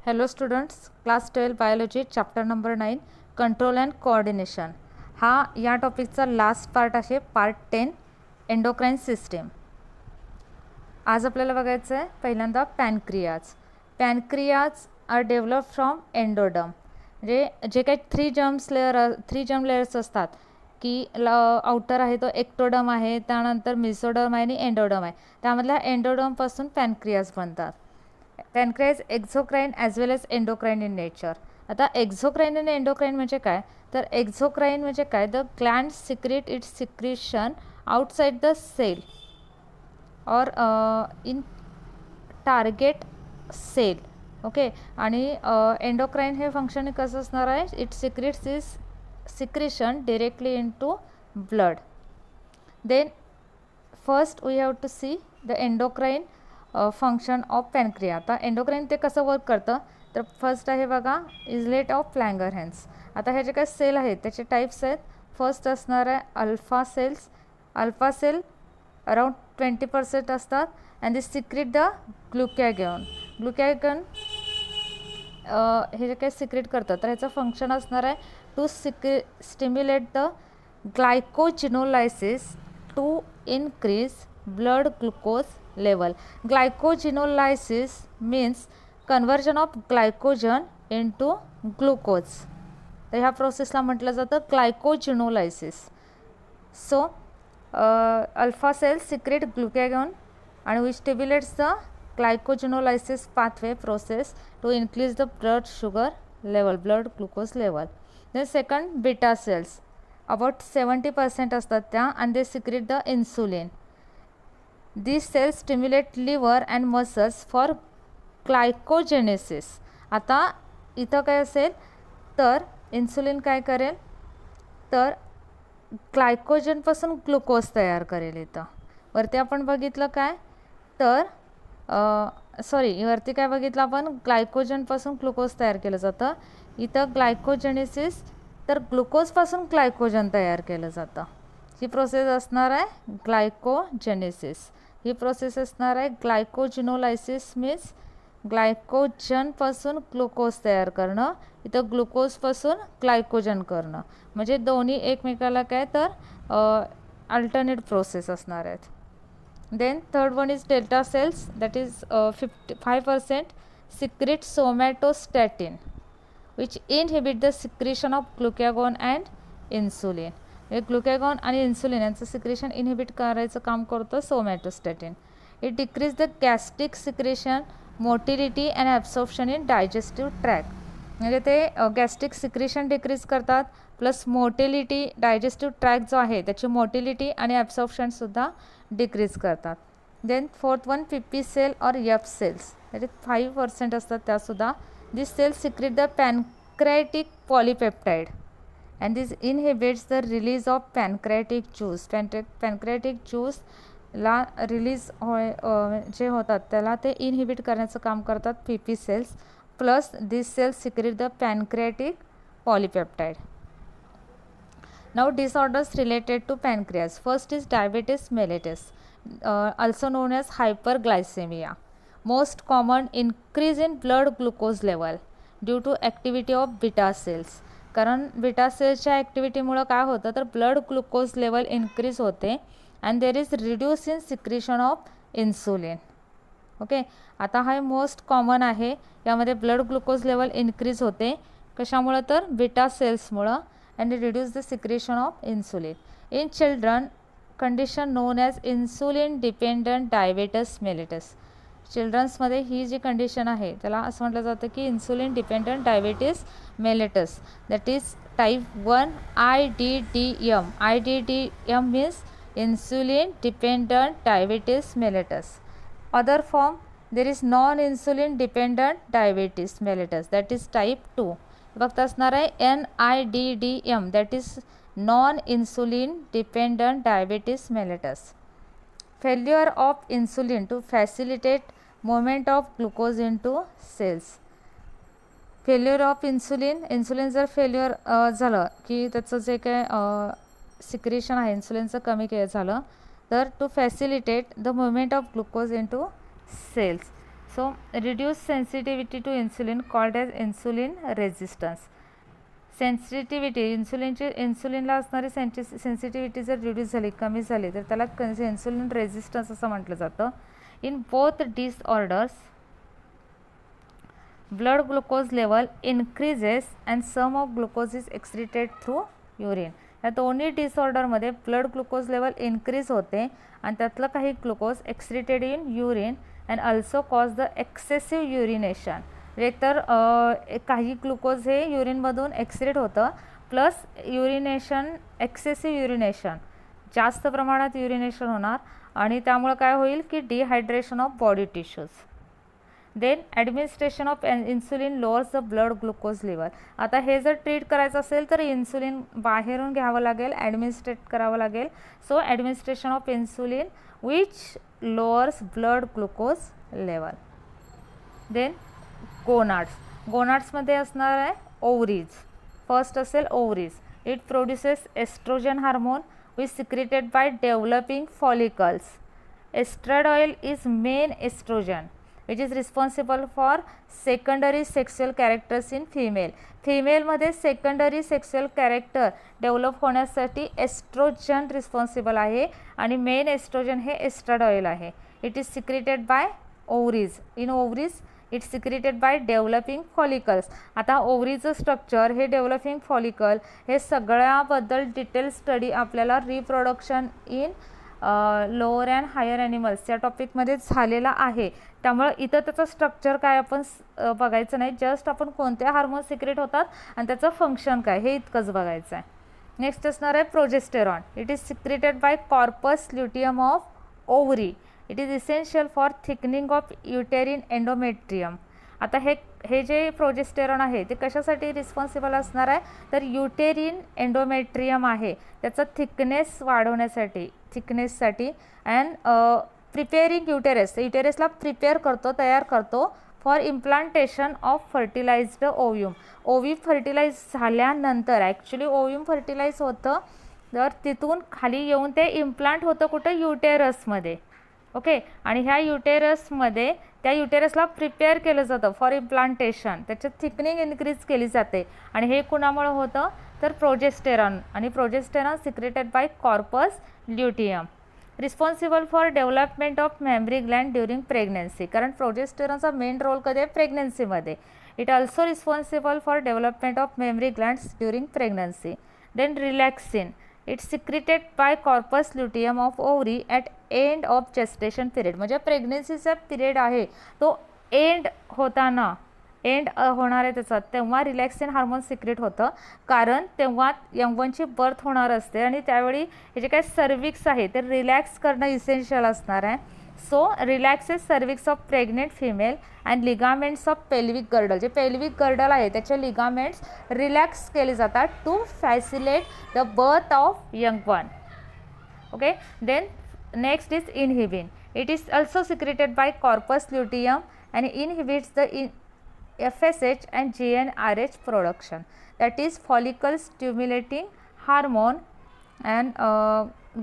Hello students, class 12 biology chapter number 9 control and coordination. हा या टॉपिकचा लास्ट पार्ट आहे, पार्ट 10 एंडोक्राइन सिस्टीम. आज आपल्याला बघायचं आहे पहिल्यांदा pancreas. Pancreas are develop from endoderm. जे काही थ्री जर्म लेयर्स असतात की आउटर आहे तो एक्टोडर्म आहे, त्यानंतर मिसोडर्म आहे आणि एंडोडर्म आहे. त्यामधल्या एंडोडर्मपासून पॅनक्रियाज बनतात. Pancreas exocrine as well as endocrine in nature. आता एक्झोक्राइन आणि एंडोक्राइन म्हणजे काय, तर एक्झोक्राइन म्हणजे काय, the gland secrete its secretion outside the cell or in target cell. Okay. आणि एंडोक्राइन हे फंक्शन कसं असणार आहे, it secretes is secretion directly into blood. Then first we have to see the endocrine function of pancreas. आता endocrine ते कसं work करतं, तर फर्स्ट आहे बघा इजलेट ऑफ लँगरहॅन्स. आता हे जे काही सेल आहेत त्याचे टाईप्स आहेत. फर्स्ट असणार आहे alpha cells. Alpha cell around 20% असतात and they secrete the glucagon. Glucagon हे जे काही सिक्रेट करतं तर ह्याचं फंक्शन असणार आहे to stimulate the glycogenolysis to increase blood glucose level. Glycogenolysis means conversion of glycogen into glucose. तर ह्या प्रोसेसला म्हटलं जातं glycogenolysis. So alpha cells secrete glucagon आणि which stimulates the glycogenolysis pathway process to increase the blood sugar level, blood glucose level. Then second beta cells about 70% असतात त्या and they secrete the insulin. These cells stimulate liver and muscles for glycogenesis. आता इथं काय असेल तर insulin काय करेल, तर ग्लायकोजनपासून ग्लुकोज तयार करेल. इथं वरती आपण बघितलं काय, तर वरती काय बघितलं आपण, ग्लायकोजनपासून ग्लुकोज तयार केलं जातं. इथं ग्लायकोजेनेसिस तर ग्लुकोजपासून ग्लायकोजन तयार केलं जातं. ही प्रोसेस असणार आहे ग्लायकोजेनेसिस. ही प्रोसेस असणार आहे ग्लायकोजिनोलायसिस मीन्स ग्लायकोजनपासून ग्लुकोज तयार करणं, इथं ग्लुकोजपासून ग्लायकोजन करणं, म्हणजे दोन्ही एकमेकाला काय तर अल्टरनेट प्रोसेस असणार आहेत. Then third one is delta cells that is 55% secrete somatostatin which inhibit the secretion of glucagon and insulin. हे ग्लुकॅगॉन आणि इन्सुलिन यांचं सिक्रेशन इनहिबिट करायचं काम करतं somatostatin. It decrease the gastric secretion, motility and absorption in digestive tract. म्हणजे ते gastric secretion decrease करतात plus motility, digestive tract जो आहे त्याची मोटिलिटी आणि ॲब्सॉर्प्शनसुद्धा डिक्रीज करतात. Then fourth one PP cell or F cells म्हणजे 5% असतात त्यासुद्धा. This cells secrete the pancreatic polypeptide and this inhibits the release of pancreatic juice. Pancreatic juice ला रिलीज जे होतात त्याला ते इनहिबिट करण्याचं काम करतात PP cells. Plus this cells secrete the pancreatic polypeptide. Now disorders related to pancreas. First is diabetes mellitus also known as hyperglycemia. Most common increase in blood glucose level due to activity of beta cells. कारण beta सेल्सच्या ॲक्टिव्हिटीमुळं काय होतं तर blood glucose level increase होते and there is reduce in secretion of insulin. Okay. आता हा most common आहे, यामध्ये ब्लड ग्लुकोज लेवल इन्क्रीज होते कशामुळं तर बीटा सेल्समुळं and reduce the secretion of insulin. In children condition known as insulin dependent diabetes mellitus. चिल्ड्रन्समध्ये ही जी कंडिशन आहे त्याला असं म्हटलं जातं की insulin dependent diabetes mellitus that is type 1 IDDM. IDDM means insulin dependent diabetes mellitus. Other form there is non insulin dependent diabetes mellitus that is type 2. फक्त असणार आहे NIDDM that is non insulin dependent diabetes mellitus. Failure of insulin to facilitate movement of glucose into cells. Failure of insulin जर failure झालं की त्याचं जे काय secretion आहे इन्सुलिनचं कमी झालं तर to facilitate the movement of glucose into cells. So reduce sensitivity to insulin called as insulin resistance. Sensitivity इन्सुलिनला असणारी सेन्सिटिव्हिटी जर रिड्यूस झाली, कमी झाली, तर त्याला इन्सुलिन रेजिस्टन्स असं म्हटलं जातं. In both disorders blood glucose level increases and some of glucose is excreted through urine. या दोन्ही डिसऑर्डरमध्ये ब्लड ग्लुकोज लेवल इन्क्रीज होते आणि त्यातलं काही glucose excreted in urine and also cause the excessive urination. तर काही ग्लुकोज हे युरिनमधून एक्सक्रीट होतं, प्लस युरिनेशन, एक्सेसिव्ह युरिनेशन, जास्त प्रमाणात युरिनेशन होणार आणि त्यामुळे काय होईल की dehydration of body tissues. Then administration of insulin lowers the blood glucose level. आता हे जर ट्रीट करायचं असेल तर इन्सुलिन बाहेरून घ्यावं लागेल, ॲडमिनिस्ट्रेट करावं लागेल. So administration of insulin which lowers blood glucose level. Then गोनाड्समध्ये असणार आहे ओव्हरीज. फर्स्ट असेल ovaries. It produces estrogen hormone which secreted by developing follicles. Estradiol is main estrogen which is responsible for secondary sexual characters in female. फिमेलमध्ये secondary sexual character develop होण्यासाठी estrogen responsible आहे आणि main estrogen हे estradiol आहे. It is secreted by ovaries. In ovaries it secreted by developing follicles. आता ओव्हरीचं structure, हे developing follicle, हे सगळ्याबद्दल डिटेल स्टडी आपल्याला reproduction in lower and higher animals या टॉपिकमध्ये झालेला आहे. त्यामुळे इथं त्याचं स्ट्रक्चर काय आपण बघायचं नाही, जस्ट आपण कोणते हार्मोन सिक्रेट होतात आणि त्याचं फंक्शन काय हे इतकंच बघायचं आहे. नेक्स्ट असणार आहे progesterone. It is secreted by corpus luteum of ovary. It is essential for thickening of uterine endometrium. आता हे जे प्रोजेस्टेरॉन आहे ते कशासाठी रिस्पॉन्सिबल असणार आहे, तर युटेरिन एंडोमेट्रियम आहे त्याचं थिकनेस वाढवण्यासाठी, थिकनेससाठी अँड प्रिपेअरिंग युटेरसला प्रिपेअर करतो, तयार करतो for implantation of fertilised ovum. Ovum fertilise झाल्यानंतर ॲक्च्युली ओव्यूम फर्टिलाइज होतं तर तिथून खाली येऊन ते इम्प्लांट होतं कुठं, युटेरसमध्ये. ओके, आणि ह्या युटेरसमध्ये त्या युटेरसला प्रिपेअर केलं जातं फॉर इम्प्लांटेशन, त्याच्यात थिकनिंग इन्क्रीज केली जाते आणि हे कुणामुळे होतं तर प्रोजेस्टेरॉन. आणि progesterone secreted by corpus luteum. Responsible for development of mammary gland during pregnancy. कारण प्रोजेस्टेरॉनचा मेन रोल कधी आहे, प्रेग्नन्सीमध्ये. It also responsible for development of mammary glands during pregnancy. Then relaxin. Its secreted by corpus luteum of ovary at end of gestation period. म्हणजे प्रेग्नन्सीचा period आहे तो end होताना, एंड होणार आहे त्याचा, तेव्हा रिलॅक्सिन हार्मोन सिक्रेट होतं. कारण तेव्हा यंगवनची बर्थ होणार असते आणि त्यावेळी हे जे काही सर्विक्स आहे ते रिलॅक्स करणं इसेन्शियल असणार आहे. So relaxes cervix of pregnant female and ligaments of pelvic girdle. जे पेल्विक गर्डल आहे त्याचे लिगामेंट्स रिलॅक्स केले जातात to facilitate the birth of young one. Okay, then next is inhibin. It is also secreted by corpus luteum and inhibits the FSH and GnRH production, that is follicle stimulating hormone and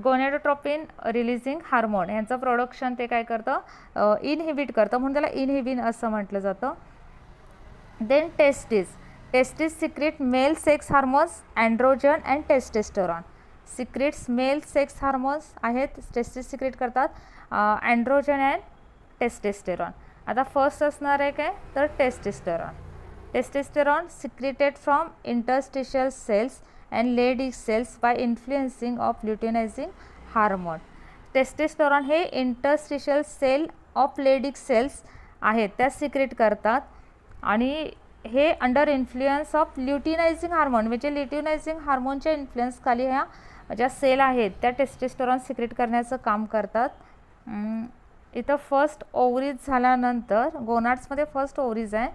gonadotropin releasing hormone यांचं production ते काय करतं, inhibit करतं, म्हणून त्याला inhibin असं म्हटलं जातं. Then testis secrete male sex hormones androgen and testosterone. Secretes male sex hormones आहेत, टेस्टिस सिक्रेट करतात, एंड्रोजन अँड टेस्टेस्टेरॉन. आता फर्स्ट असणार आहे काय तर testosterone. Testosterone secreted from interstitial cells and Leydig cells by influencing of luteinising hormone. Testosterone हे interstitial cell of Leydig cells आहेत त्या सिक्रेट करतात आणि हे under influence of luteinising hormone, म्हणजे ल्युटिनायझिंग हार्मोनच्या इन्फ्लुएन्स खाली ह्या ज्या सेल आहेत त्या टेस्टेस्टेरॉन सिक्रेट करण्याचं काम करतात. इथं फर्स्ट ओव्हरीज झाल्यानंतर गोनाड्समध्ये फर्स्ट ओव्हरीज आहे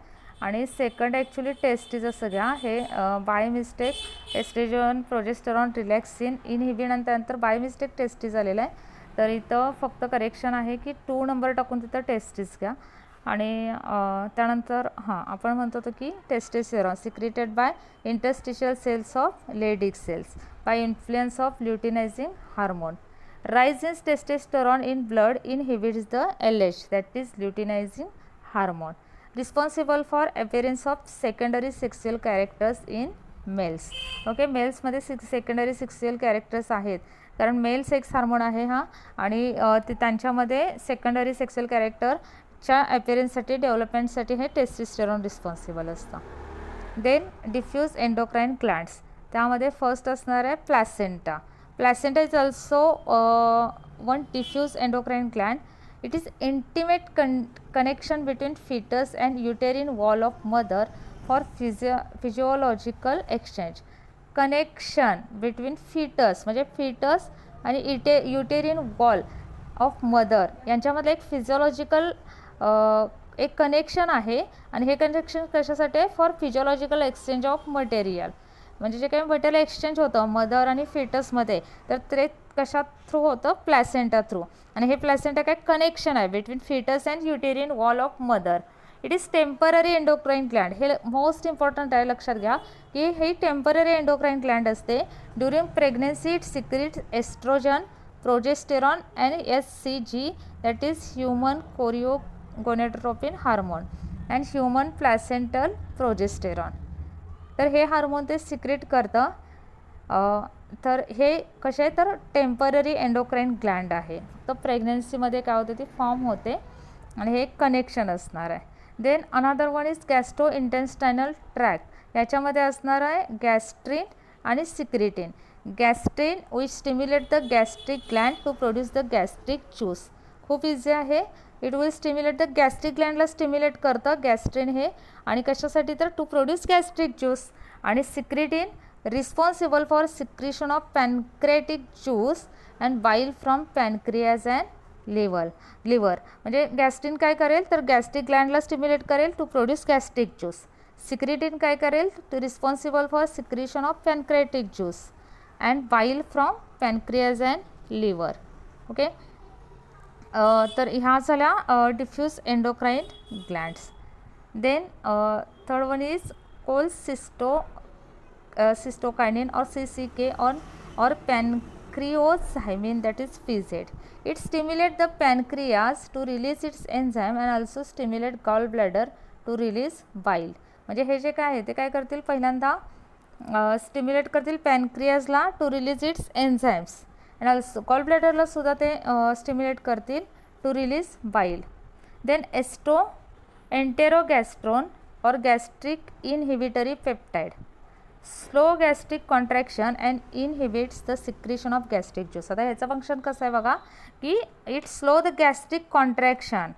आणि सेकंड ॲक्च्युली टेस्टिस असं घ्या. हे by mistake estrogen, progesterone, relaxin, inhibin आणि त्यानंतर बाय मिस्टेक टेस्टिस आलेलं आहे. तर इथं फक्त करेक्शन आहे की 2 नंबर टाकून तिथं टेस्टिस घ्या. आणि त्यानंतर आपण म्हणतो होतो की testosterone secreted by interstitial cells of Leydig cells by influence of luteinising hormone. Rise in testosterone in blood inhibits the LH, that is luteinizing hormone responsible for appearance of secondary sexual characters in males. Okay, मेल्समध्ये secondary sexual characters आहेत कारण male sex hormone आहे हा, आणि ते त्यांच्यामध्ये secondary sexual कॅरेक्टरच्या अपिअरन्ससाठी डेव्हलपमेंटसाठी हे टेस्टोस्टेरॉन रिस्पॉन्सिबल असतं. देन डिफ्यूज एंडोक्राइन ग्लँड्स, त्यामध्ये फर्स्ट असणार आहे placenta. Placenta is also one diffuse endocrine gland. It is intimate connection between fetus and uterine wall of mother for physiological exchange. Connection between fetus म्हणजे fetus आणि uterine wall of mother यांच्यामध्ये एक physiological एक connection आहे, आणि हे connection कशासाठी आहे? For physiological exchange of material. म्हणजे जे काही मटेरियल एक्सचेंज होतं मदर आणि फीटसमध्ये, तर ते कशा थ्रू होतं? Placenta through. आणि हे प्लॅसेंटा काय कनेक्शन आहे between foetus and uterine wall of mother. It is temporary endocrine gland. हे मोस्ट इम्पॉर्टंट आहे, लक्षात घ्या की हे टेम्पररी एंडोक्राइन ग्लँड असते. During pregnancy it secrete oestrogen, progesterone and HCG, that is human choriogonadotropin hormone and human placental progesterone. तर हे hormone ते सिक्रेट करतं. तर हे कसे आहे? तर टेम्पररी एंडोक्राइन ग्लँड आहे. फक्त प्रेग्नन्सीमध्ये काय होते? ती फॉर्म होते आणि हे एक कनेक्शन असणार आहे. Then another one is gastrointestinal tract. याच्यामध्ये असणार आहे गॅस्ट्रिन आणि secretin. Gastrin which stimulate the gastric gland to produce the gastric juice. खूप इझी आहे. It will stimulate the gastric ग्लँडला स्टिम्युलेट करतं गॅस्ट्रिन हे, आणि कशासाठी? तर टू प्रोड्यूस गॅस्ट्रिक ज्यूस. आणि secretin responsible for secretion of pancreatic juice and bile from pancreas and liver. म्हणजे गॅस्ट्रिन काय करेल? तर गॅस्ट्रिक ग्लँडला स्टिम्युलेट करेल to produce gastric juice. Secretin काय करेल? To responsible for secretion of pancreatic juice and bile from pancreas and liver. Okay, तर ह्या झाल्या diffuse endocrine glands. Then third one is cholecystokinin or CCK or pancreozymin, that is PZ. It stimulates the pancreas to release its enzyme and also stimulate gallbladder to release bile. म्हणजे हे जे काय आहे ते काय करतील? पहिल्यांदा स्टिम्युलेट करतील पॅनक्रियाजला to release its enzymes, and also गॉलब्लॅडरला सुद्धा ते स्टिम्युलेट करतील to release bile. Then enterogastrone और gastric inhibitory peptide slow gastric contraction and inhibits the secretion of gastric juice. आता ह्याचं फंक्शन कसं आहे बघा की it slow the gastric contraction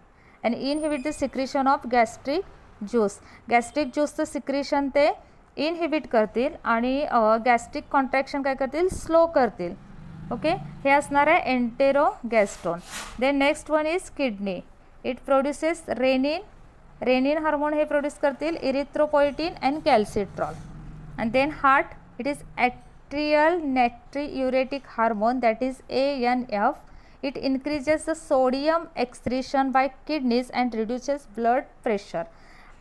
and inhibit the secretion of gastric juice. Gastric ज्यूसचं secretion ते inhibit करतील आणि गॅस्ट्रिक कॉन्ट्रॅक्शन काय करतील? स्लो करतील. ओके, हे असणार आहे enterogastrone. Then next one is kidney. It produces renin hormone हे प्रोड्यूस करतील, erythropoietin and calcitriol. And then heart, it is atrial natriuretic hormone, that is ANF. It increases the sodium excretion by kidneys and reduces blood pressure.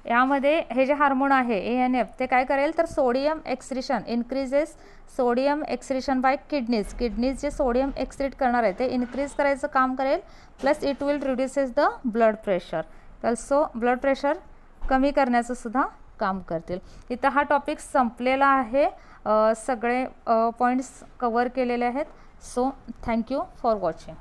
यामध्ये हे जे hormone आहे ANF ते काय करेल? तर sodium excretion increases sodium excretion by kidneys जे sodium excrete करणार आहे ते इन्क्रीज करायचं काम करेल. Plus it will reduces the blood pressure. Also blood pressure कमी करण्याचं सुद्धा काम करतील. इथं हा टॉपिक संपलेला आहे. सगळे पॉईंट्स कवर केलेले आहेत. So thank you for watching.